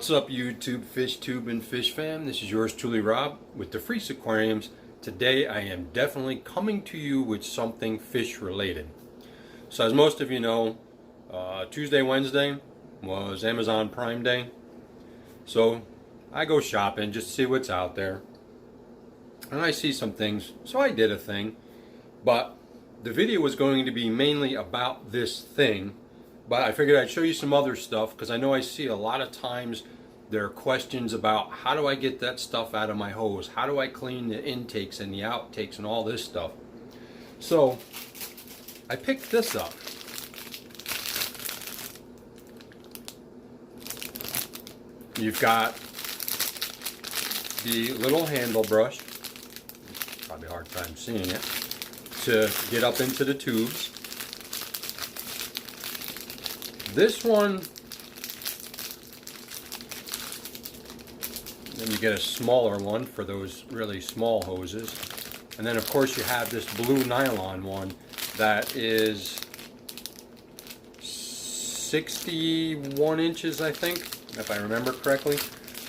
What's up, YouTube, FishTube and Fishfam? This is yours truly, Rob, with the Freeze Aquariums. Today I am definitely coming to you with something fish related. So as most of you know, Tuesday, Wednesday was Amazon Prime Day. So I go shopping just to see what's out there. And I see some things, so I did a thing. But the video was going to be mainly about this thing. But I figured I'd show you some other stuff because I know I see a lot of times there are questions about how do I get that stuff out of my hose? How do I clean the intakes and the outtakes and all this stuff? So I picked this up. You've got the little handle brush, probably a hard time seeing it, to get up into the tubes. This one, then you get a smaller one for those really small hoses. And then of course you have this blue nylon one that is 61 inches, I think, if I remember correctly.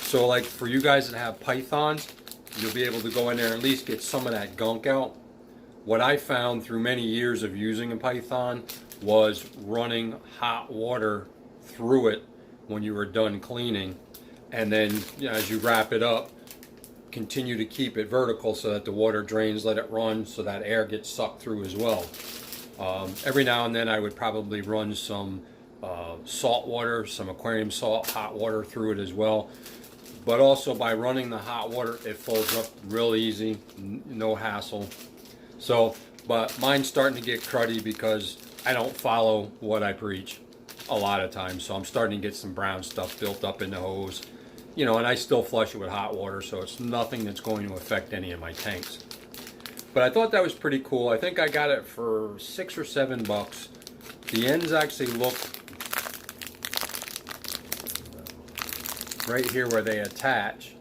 So like for you guys that have pythons, you'll be able to go in there and at least get some of that gunk out. What I found through many years of using a python was running hot water through it when you were done cleaning, and then as you wrap it up, continue to keep it vertical so that the water drains, let it run so that air gets sucked through as well. Every now and then I would probably run some salt water, some aquarium salt, hot water through it as well. But also by running the hot water, it folds up real easy, no hassle. So, but mine's starting to get cruddy because I don't follow what I preach a lot of times, so I'm starting to get some brown stuff built up in the hose. You know, and I still flush it with hot water, so it's nothing that's going to affect any of my tanks. But I thought that was pretty cool. I think I got it for $6 or $7. The ends actually look right here where they attach.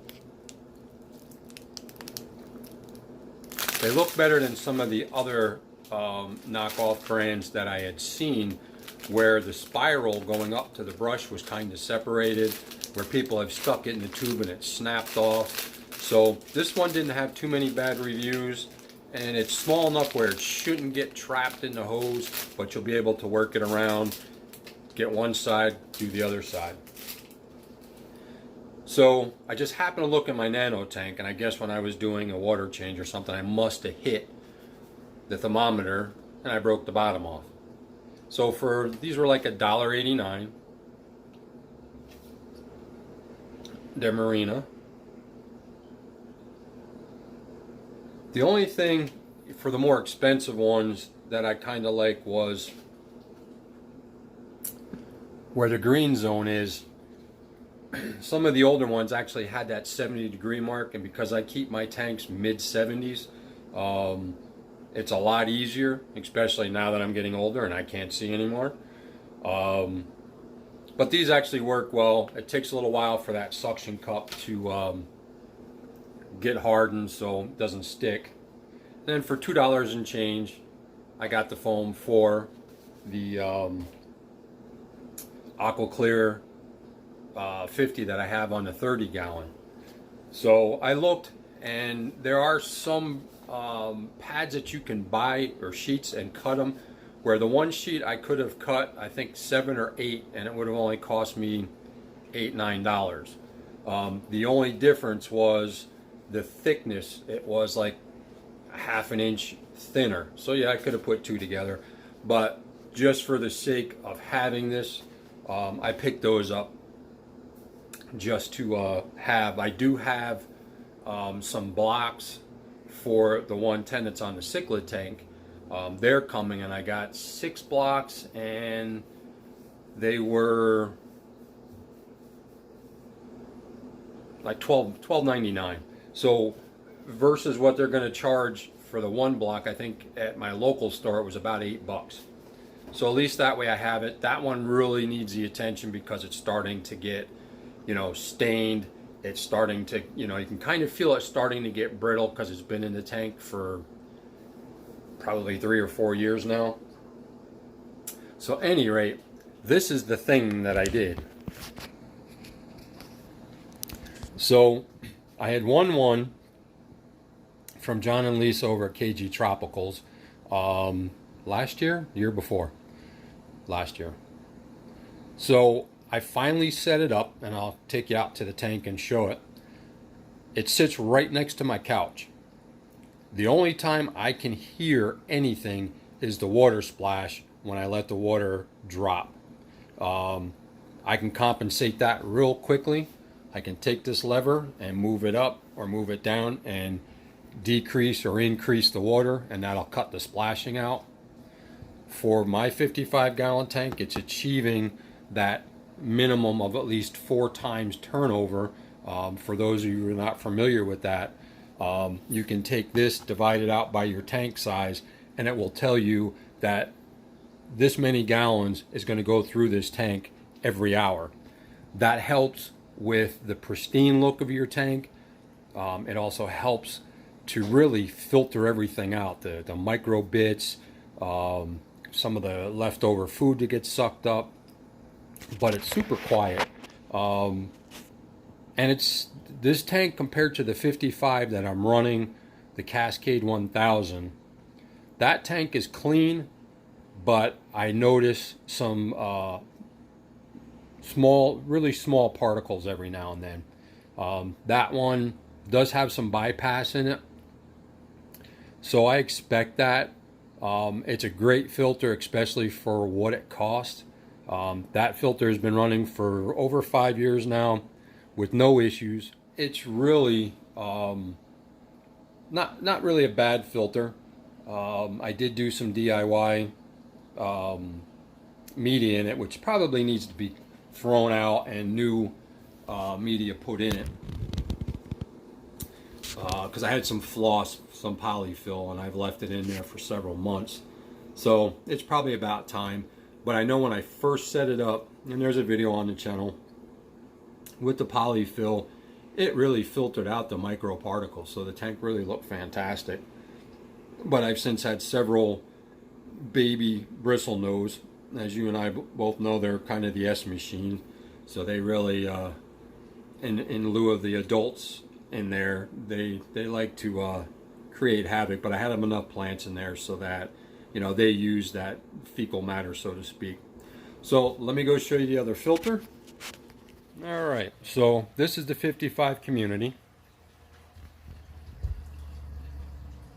They look better than some of the other knockoff brands that I had seen, where the spiral going up to the brush was kind of separated, where people have stuck it in the tube and it snapped off. So this one didn't have too many bad reviews, and it's small enough where it shouldn't get trapped in the hose, but you'll be able to work it around, get one side, do the other side. So I just happened to look at my nano tank, and I guess when I was doing a water change or something, I must have hit the thermometer and I broke the bottom off. So for these were like $1.89. They're Marina. The only thing for the more expensive ones that I kind of like was where the green zone is. Some of the older ones actually had that 70-degree mark, and because I keep my tanks mid-70s, it's a lot easier, especially now that I'm getting older and I can't see anymore. But these actually work well. It takes a little while for that suction cup to get hardened so it doesn't stick. And then for $2 and change, I got the foam for the Aqua Clear 50 that I have on the 30-gallon. So I looked, and there are some pads that you can buy, or sheets, and cut them, where the one sheet I could have cut I think 7 or 8, and it would have only cost me $8, $9. The only difference was the thickness. It was like a ½ an inch thinner. So yeah, I could have put two together, but just for the sake of having this, I picked those up just to have. I do have some blocks for the 110 that's on the cichlid tank. They're coming, and I got 6 blocks, and they were like $12.99. So versus what they're going to charge for the 1 block, I think at my local store it was about $8. So at least that way I have it. That one really needs the attention because it's starting to get, you know, stained. It's starting to, you know, you can kind of feel it starting to get brittle because it's been in the tank for probably 3 or 4 years now. So at any rate, this is the thing that I did. So I had won one from John and Lisa over at KG Tropicals last year, year before, last year. So I finally set it up, and I'll take you out to the tank and show it. It sits right next to my couch. The only time I can hear anything is the water splash when I let the water drop. I can compensate that real quickly. I can take this lever and move it up or move it down and decrease or increase the water, and that'll cut the splashing out. For my 55-gallon tank, it's achieving that minimum of at least 4 times turnover. For those of you who are not familiar with that, you can take this, divide it out by your tank size, and it will tell you that this many gallons is going to go through this tank every hour. That helps with the pristine look of your tank. It also helps to really filter everything out, the micro bits, some of the leftover food that gets sucked up. But it's super quiet. And it's this tank compared to the 55 that I'm running, the Cascade 1000. That tank is clean, but I notice some really small particles every now and then. That one does have some bypass in it, so I expect that. It's a great filter, especially for what it costs. That filter has been running for over 5 years now with no issues. It's really not really a bad filter. I did do some DIY media in it, which probably needs to be thrown out and new media put in it, because I had some floss, some polyfill, and I've left it in there for several months, so it's probably about time. But I know when I first set it up, and there's a video on the channel with the polyfill, it really filtered out the microparticles, so the tank really looked fantastic. But I've since had several baby bristle nose. As you and I both know, they're kind of the S machine, so they really, in lieu of the adults in there, they like to create havoc. But I had enough plants in there so that, you know, they use that fecal matter, so to speak. So let me go show you the other filter. All right, so this is the 55 community.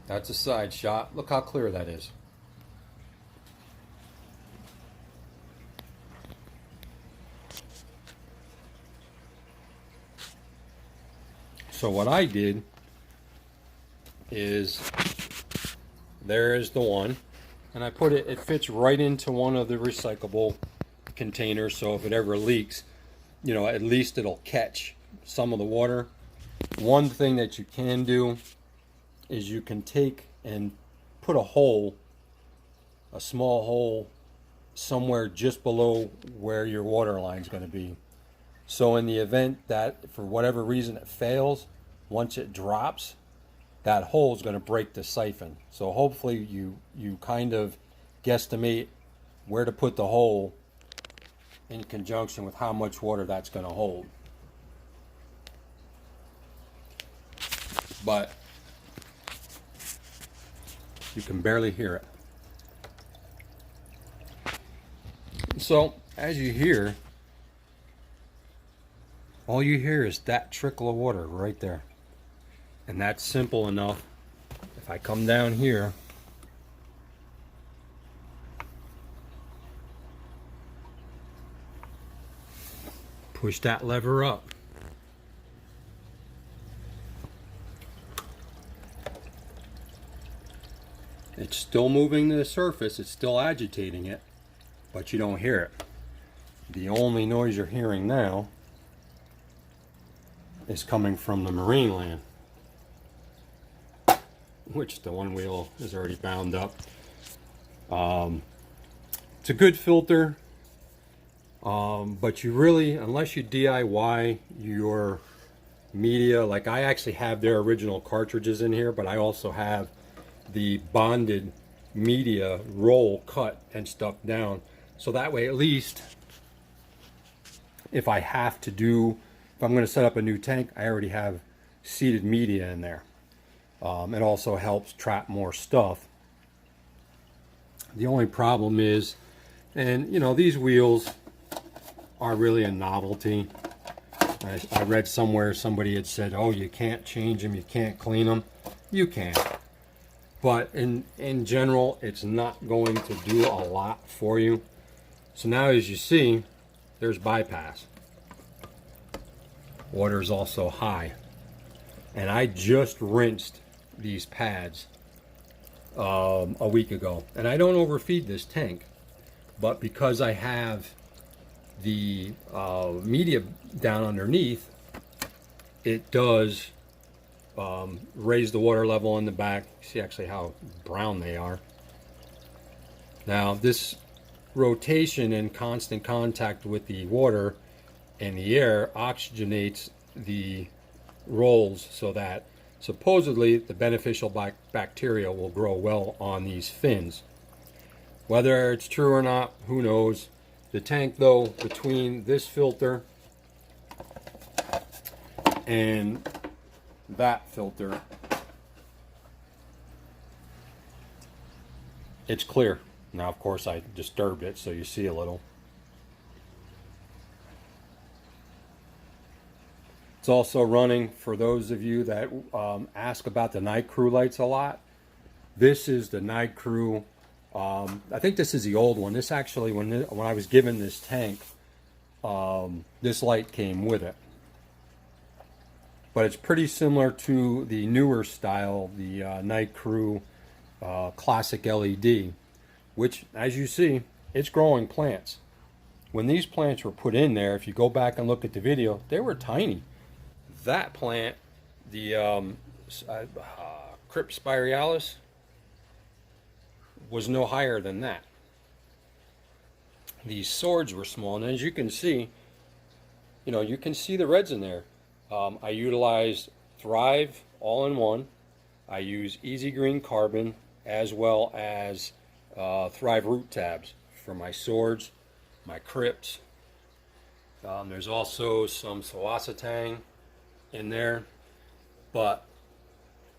That's a side shot. Look how clear that is. So what I did is, there is the one, and I put it fits right into one of the recyclable containers, so if it ever leaks, you know, at least it'll catch some of the water. One thing that you can do is you can take and put a hole, a small hole, somewhere just below where your water line is going to be. So in the event that for whatever reason it fails, once it drops, that hole is going to break the siphon. So hopefully you kind of guesstimate where to put the hole in conjunction with how much water that's going to hold. But you can barely hear it. So as you hear, all you hear is that trickle of water right there. And that's simple enough. If I come down here, push that lever up, it's still moving the surface, it's still agitating it, but you don't hear it. The only noise you're hearing now is coming from the marine land, which the one wheel is already bound up. It's a good filter, but you really, unless you DIY your media, like I actually have their original cartridges in here, but I also have the bonded media roll cut and stuff down, so that way at least if I have to do if I'm going to set up a new tank, I already have seeded media in there. It also helps trap more stuff. The only problem is, and you know, these wheels are really a novelty. I read somewhere somebody had said, oh, you can't change them, you can't clean them. You can. But in general, it's not going to do a lot for you. So now, as you see, there's bypass. Water is also high. And I just rinsed these pads a week ago. And I don't overfeed this tank. But because I have the media down underneath, it does raise the water level in the back. See actually how brown they are. Now this rotation and constant contact with the water and the air oxygenates the rolls so that supposedly the beneficial bacteria will grow well on these fins. Whether it's true or not, who knows. The tank though, between this filter and that filter, it's clear. Now of course I disturbed it so you see a little. It's also running, for those of you that ask about the night crew lights a lot, this is the night crew. I think this is the old one. This actually, when I was given this tank, this light came with it. But it's pretty similar to the newer style, the Night Crew Classic LED, which, as you see, it's growing plants. When these plants were put in there, if you go back and look at the video, they were tiny. That plant, the Crypt Spiralis, was no higher than that. These swords were small, and as you can see, you know, you can see the reds in there. I utilize Thrive all-in-one. I use Easy Green Carbon as well as Thrive root tabs for my swords, my crypts. There's also some Sawasatang in there, but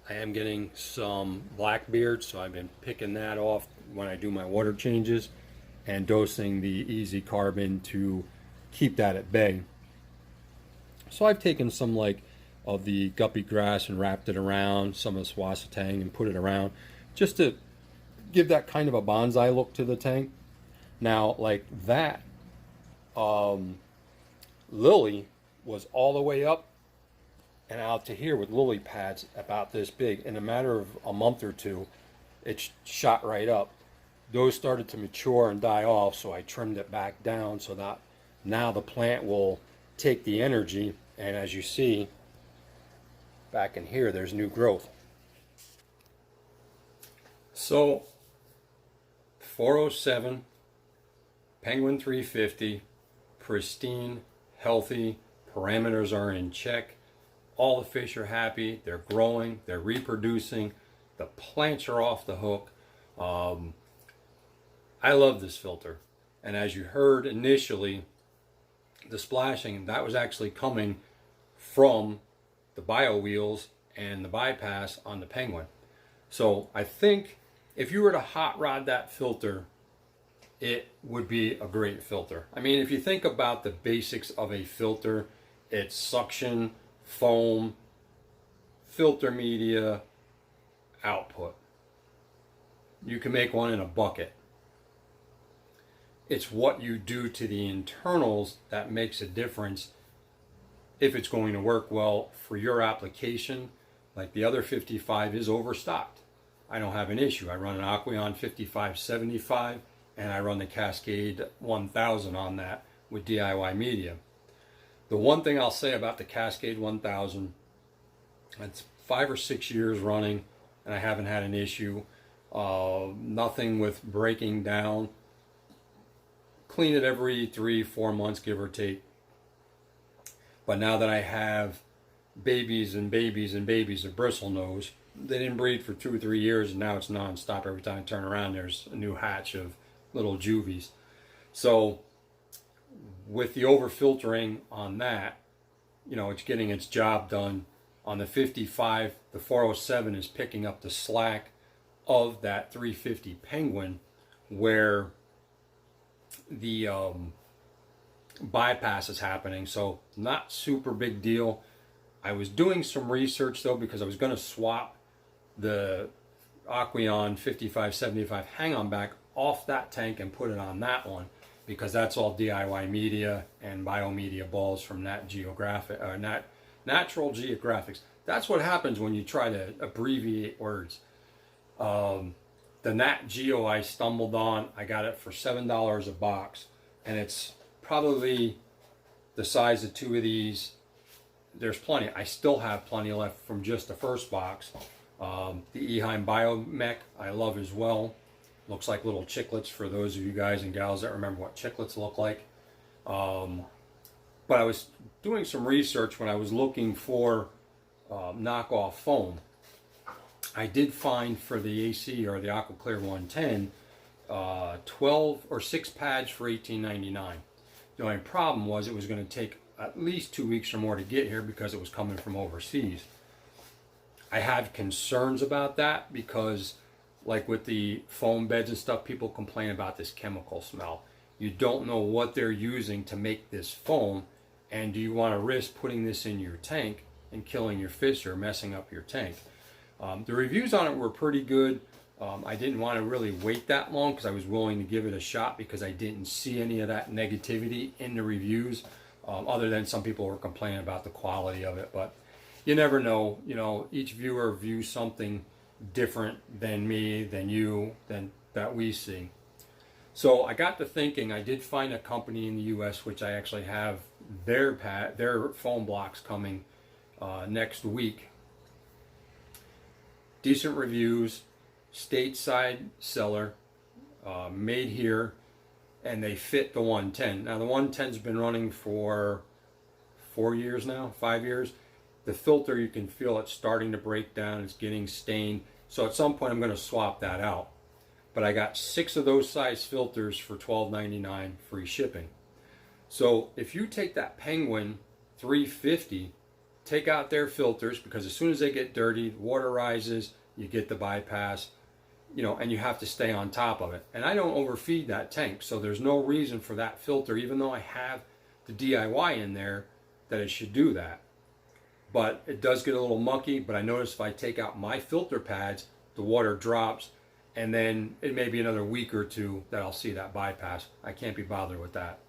I am getting some Blackbeard, so I've been picking that off when I do my water changes and dosing the Easy Carbon to keep that at bay. So I've taken some like of the guppy grass and wrapped it around, some of the Swasatang and put it around just to give that kind of a bonsai look to the tank. Now like that lily was all the way up and out to here with lily pads about this big. In a matter of a month or two, it shot right up. Those started to mature and die off, so I trimmed it back down so that now the plant will take the energy, and as you see back in here, there's new growth. So 407, Penguin 350, pristine, healthy, parameters are in check. All the fish are happy, they're growing, they're reproducing, the plants are off the hook. I love this filter. And as you heard initially, the splashing, that was actually coming from the bio wheels and the bypass on the Penguin. So I think if you were to hot rod that filter, it would be a great filter. I mean, if you think about the basics of a filter, it's suction, foam, filter media, output. You can make one in a bucket. It's what you do to the internals that makes a difference if it's going to work well for your application. Like the other 55 is overstocked. I don't have an issue. I run an Aquarium 5575 and I run the Cascade 1000 on that with DIY media. The one thing I'll say about the Cascade 1000, it's 5 or 6 years running and I haven't had an issue. Nothing with breaking down. Clean it every 3-4 months, give or take. But now that I have babies and babies and babies of bristlenose, they didn't breed for 2 or 3 years, and now it's non-stop. Every time I turn around, there's a new hatch of little juvies. So with the over filtering on that, it's getting its job done. On the 55, the 407 is picking up the slack of that 350 Penguin, where the bypass is happening. So not super big deal. I was doing some research though, because I was going to swap the Aquarium 5575 hang-on back off that tank and put it on that one, because that's all DIY media and biomedia balls from Natural Geographics. That's what happens when you try to abbreviate words. The Nat Geo I stumbled on, I got it for $7 a box, and it's probably the size of two of these. There's plenty. I still have plenty left from just the first box. The Eheim Bio Mech I love as well. Looks like little chiclets for those of you guys and gals that remember what chiclets look like. But I was doing some research when I was looking for knockoff foam. I did find for the AC, or the Aqua Clear 110, 12 or 6 pads for $18.99. The only problem was it was going to take at least 2 weeks or more to get here because it was coming from overseas. I had concerns about that because, like with the foam beds and stuff, people complain about this chemical smell. You don't know what they're using to make this foam, and do you want to risk putting this in your tank and killing your fish or messing up your tank? The reviews on it were pretty good. I didn't want to really wait that long because I was willing to give it a shot, because I didn't see any of that negativity in the reviews, other than some people were complaining about the quality of it. But you never know. Each viewer views something different than me, than you, than that we see. So I got to thinking. I did find a company in the U.S. which I actually have their foam blocks coming next week. Decent reviews, stateside seller, made here, and they fit the 110. Now the 110's been running for 4 years now, 5 years. The filter, you can feel it starting to break down. It's getting stained. So at some point I'm going to swap that out. But I got 6 of those size filters for $12.99 free shipping. So if you take that Penguin 350, take out their filters, because as soon as they get dirty, water rises, you get the bypass, and you have to stay on top of it. And I don't overfeed that tank, so there's no reason for that filter, even though I have the DIY in there, that it should do that. But it does get a little mucky. But I notice if I take out my filter pads, the water drops, and then it may be another week or two that I'll see that bypass. I can't be bothered with that.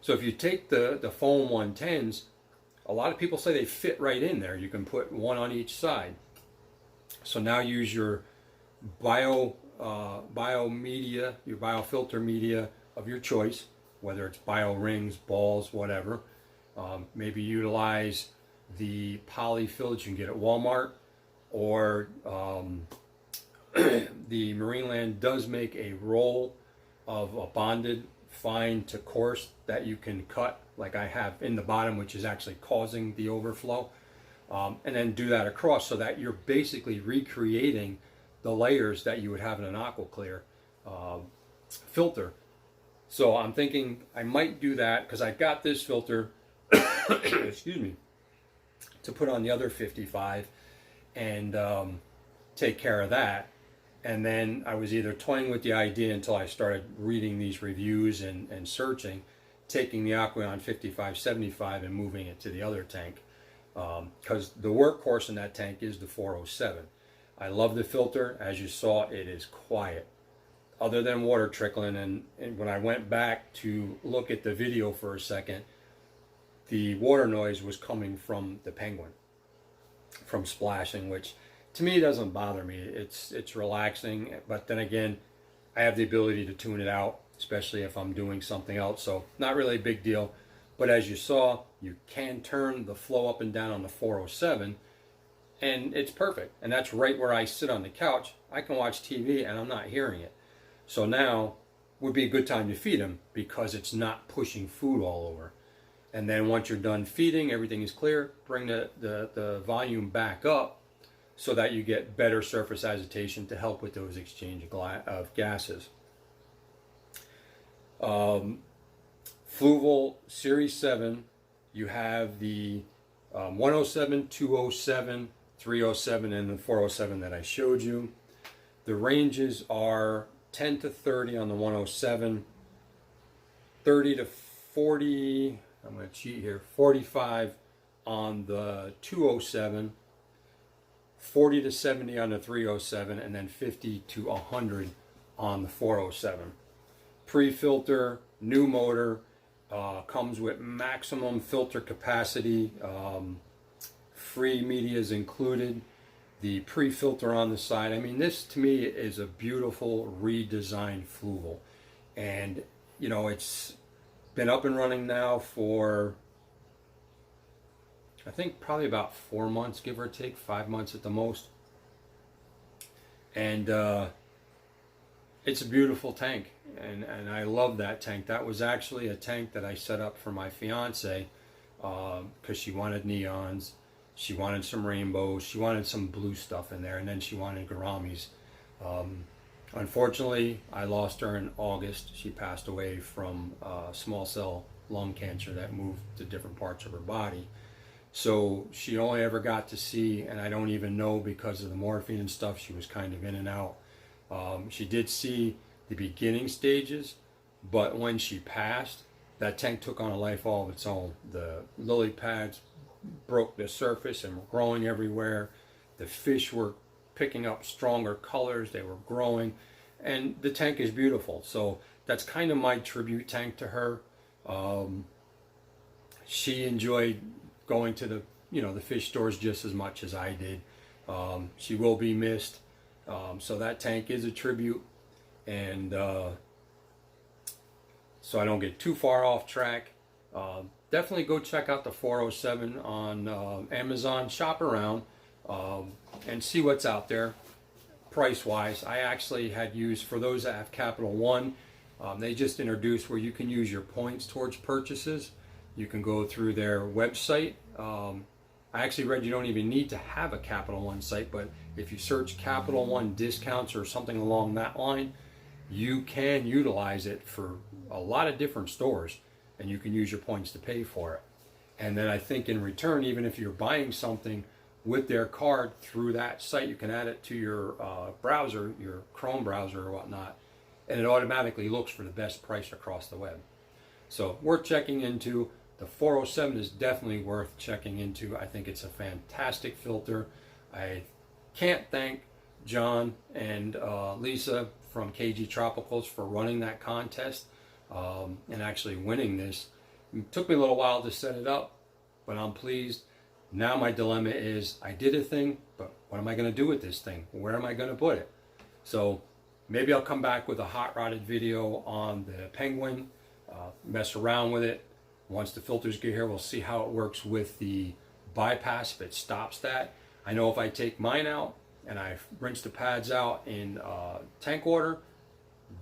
So if you take the foam 110s, a lot of people say they fit right in there. You can put one on each side. So now use your biomedia, your biofilter media of your choice, whether it's bio rings, balls, whatever. Maybe utilize the polyfill that you can get at Walmart, or the Marineland does make a roll of a bonded fine to coarse that you can cut, like I have in the bottom, which is actually causing the overflow, and then do that across, so that you're basically recreating the layers that you would have in an Aqua Clear filter. So I'm thinking I might do that, because I got this filter excuse me, to put on the other 55 and take care of that. And then I was either toying with the idea until I started reading these reviews and searching, taking the Aquarium 5575 and moving it to the other tank, because the workhorse in that tank is the 407. I love the filter. As you saw, it is quiet, other than water trickling. And when I went back to look at the video for a second, the water noise was coming from the Penguin, from splashing, which to me doesn't bother me. It's relaxing, but then again, I have the ability to tune it out, especially if I'm doing something else. So not really a big deal. But as you saw, you can turn the flow up and down on the 407, and it's perfect. And that's right where I sit on the couch. I can watch TV and I'm not hearing it. So now would be a good time to feed him, because it's not pushing food all over. And then once you're done feeding, everything is clear, bring the volume back up so that you get better surface agitation to help with those exchange of gases. Fluval Series 7, you have the 107, 207, 307, and the 407 that I showed you. The ranges are 10 to 30 on the 107, 30 to 40, I'm going to cheat here, 45 on the 207, 40 to 70 on the 307, and then 50 to 100 on the 407. Pre-filter, new motor, comes with maximum filter capacity, free media is included, the pre-filter on the side. I mean, this to me is a beautiful redesigned Fluval, and you know, it's been up and running now for I think probably about 4 months, give or take, 5 months at the most. And it's a beautiful tank, and I love that tank. That was actually a tank that I set up for my fiance because she wanted neons, she wanted some rainbows, she wanted some blue stuff in there, and then she wanted gouramis. Unfortunately, I lost her in August. She passed away from small cell lung cancer that moved to different parts of her body. So she only ever got to see, and I don't even know because of the morphine and stuff, she was kind of in and out. She did see the beginning stages, but when she passed, that tank took on a life all of its own. The lily pads broke the surface and were growing everywhere. The fish were picking up stronger colors, they were growing, and the tank is beautiful. So that's kind of my tribute tank to her. She enjoyed going to the the fish stores just as much as I did. She will be missed. So that tank is a tribute, and so I don't get too far off track. Definitely go check out the 407 on Amazon. Shop around and see what's out there price wise. I actually had used, for those that have Capital One, they just introduced where you can use your points towards purchases. You can go through their website. I actually read you don't even need to have a Capital One site, but if you search Capital One discounts or something along that line, you can utilize it for a lot of different stores, and you can use your points to pay for it. And then I think in return, even if you're buying something with their card through that site, you can add it to your browser, your Chrome browser or whatnot, and it automatically looks for the best price across the web. So worth checking into. The 407 is definitely worth checking into. I think it's a fantastic filter. I can't thank John and Lisa from KG Tropicals for running that contest and actually winning this. It took me a little while to set it up, but I'm pleased. Now my dilemma is, I did a thing, but what am I going to do with this thing? Where am I going to put it? So maybe I'll come back with a hot rodded video on the Penguin, mess around with it. Once the filters get here, we'll see how it works with the bypass, if it stops that. I know if I take mine out and I rinse the pads out in tank water,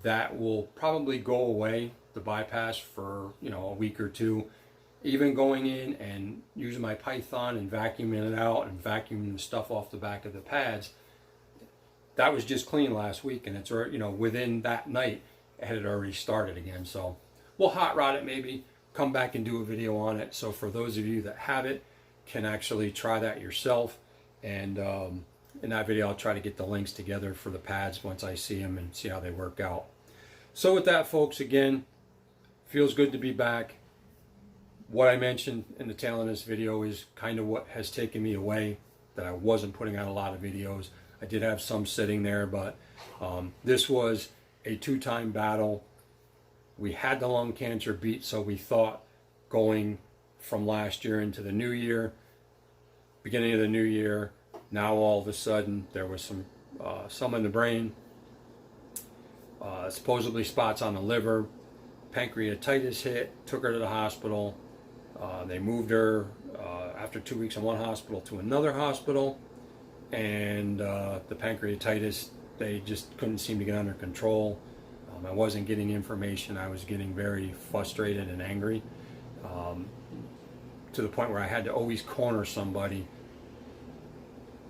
that will probably go away, the bypass, for a week or two. Even going in and using my Python and vacuuming it out and vacuuming the stuff off the back of the pads, that was just clean last week, and it's within that night it had already started again. So we'll hot rod it, maybe come back and do a video on it, so for those of you that have it can actually try that yourself. And in that video I'll try to get the links together for the pads once I see them and see how they work out. So with that, folks, again, feels good to be back. What I mentioned in the tail end of this video is kind of what has taken me away, that I wasn't putting out a lot of videos. I did have some sitting there, but this was a two-time battle. We had the lung cancer beat, so we thought going from last year into the new year, beginning of the new year, now all of a sudden there was some in the brain, supposedly spots on the liver, pancreatitis hit, took her to the hospital. They moved her after 2 weeks in one hospital to another hospital, and the pancreatitis, they just couldn't seem to get under control. I wasn't getting information. I was getting very frustrated and angry, to the point where I had to always corner somebody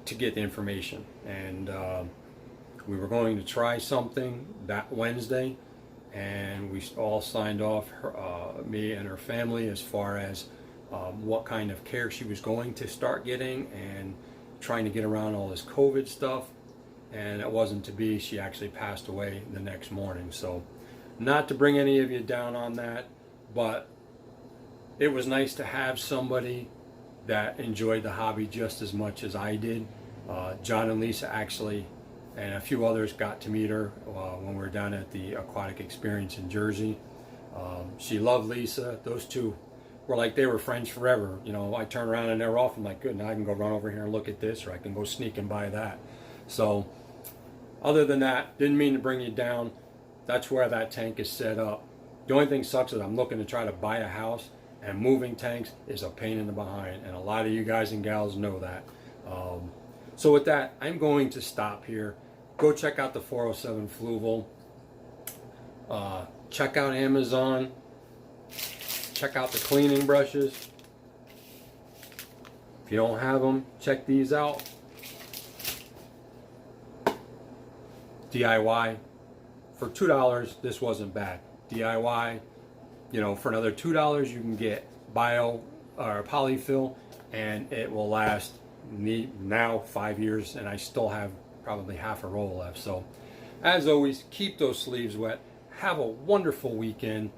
to get the information. And we were going to try something that Wednesday, and we all signed off, me and her family, as far as what kind of care she was going to start getting, and trying to get around all this COVID stuff. And it wasn't to be. She actually passed away the next morning. So not to bring any of you down on that, but it was nice to have somebody that enjoyed the hobby just as much as I did. John and Lisa actually, and a few others, got to meet her when we were down at the Aquatic Experience in Jersey. She loved Lisa. Those two were like they were friends forever. You know, I turn around and they're off. I'm like, good, now I can go run over here and look at this, or I can go sneak and buy that. So other than that, didn't mean to bring you down. That's where that tank is set up. The only thing sucks is I'm looking to try to buy a house, and moving tanks is a pain in the behind, and a lot of you guys and gals know that. So with that, I'm going to stop here. Go check out the 407 Fluval. Check out Amazon. Check out the cleaning brushes. If you don't have them, check these out. DIY. For $2, this wasn't bad. DIY, you know, for another $2, you can get bio or polyfill, and it will last me now 5 years, and I still have probably half a roll left. So as always, keep those sleeves wet. Have a wonderful weekend.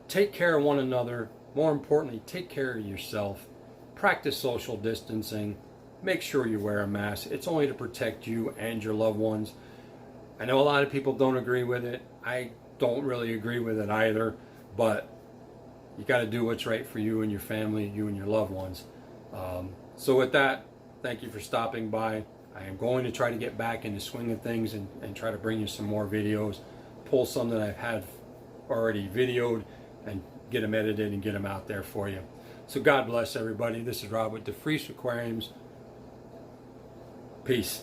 Take care of one another. More importantly, take care of yourself. Practice social distancing. Make sure you wear a mask. It's only to protect you and your loved ones. I know a lot of people don't agree with it. I don't really agree with it either, but you got to do what's right for you and your family, you and your loved ones. So with that, thank you for stopping by. I am going to try to get back in the swing of things and try to bring you some more videos, pull some that I've had already videoed, and get them edited and get them out there for you. So God bless everybody. This is Rob with the Fresh Aquariums. Peace.